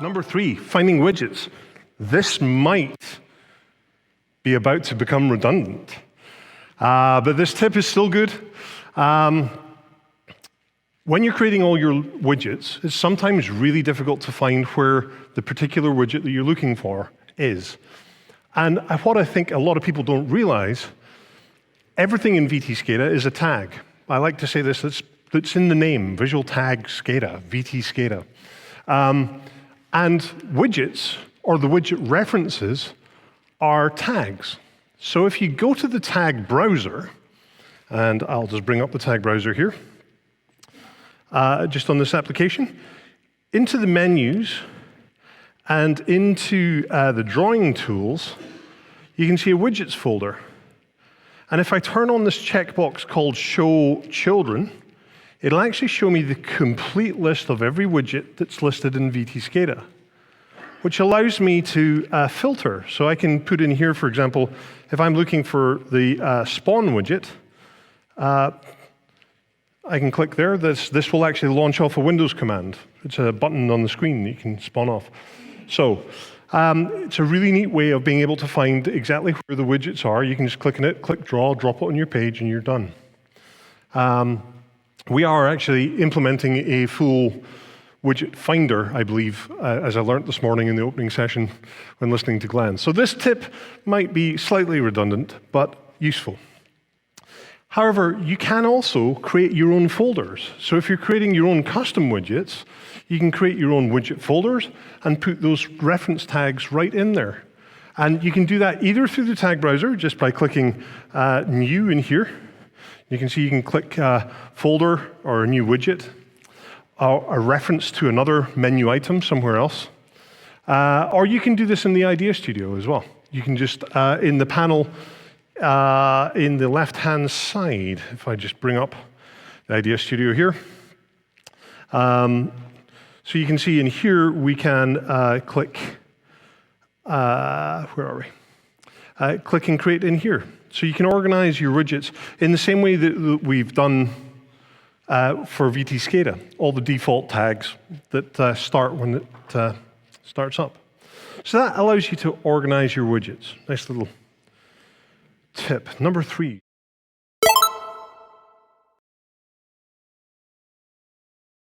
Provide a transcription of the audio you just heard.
Number 3, finding widgets. This might be about to become redundant, but this tip is still good. When you're creating all your widgets, it's sometimes really difficult to find where the particular widget that you're looking for is. And what I think a lot of people don't realize, everything in VTScada is a tag. I like to say this, it's in the name, Visual Tag SCADA, VTScada. And widgets, or the widget references, are tags. So if you go to the tag browser, and I'll just bring up the tag browser here, just on this application, into the menus and into the drawing tools, you can see a widgets folder. And if I turn on this checkbox called Show Children, it'll actually show me the complete list of every widget that's listed in VTScada, which allows me to filter. So I can put in here, for example, if I'm looking for the spawn widget, I can click there. This will actually launch off a Windows command. It's a button on the screen that you can spawn off. So it's a really neat way of being able to find exactly where the widgets are. You can just click on it, click draw, drop it on your page, and you're done. We are actually implementing a full widget finder, I believe, as I learned this morning in the opening session when listening to Glenn. So this tip might be slightly redundant, but useful. However, you can also create your own folders. So if you're creating your own custom widgets, you can create your own widget folders and put those reference tags right in there. And you can do that either through the tag browser, just by clicking New in here. You can see you can click Folder or a new widget, or a reference to another menu item somewhere else. Or you can do this in the Idea Studio as well. You can just, in the panel, in the left-hand side, if I just bring up the Idea Studio here. So you can see in here, we can click, where are we? Click and create in here. So you can organize your widgets in the same way that we've done for VTScada, all the default tags that start when it starts up. So that allows you to organize your widgets. Nice little tip. Number 3.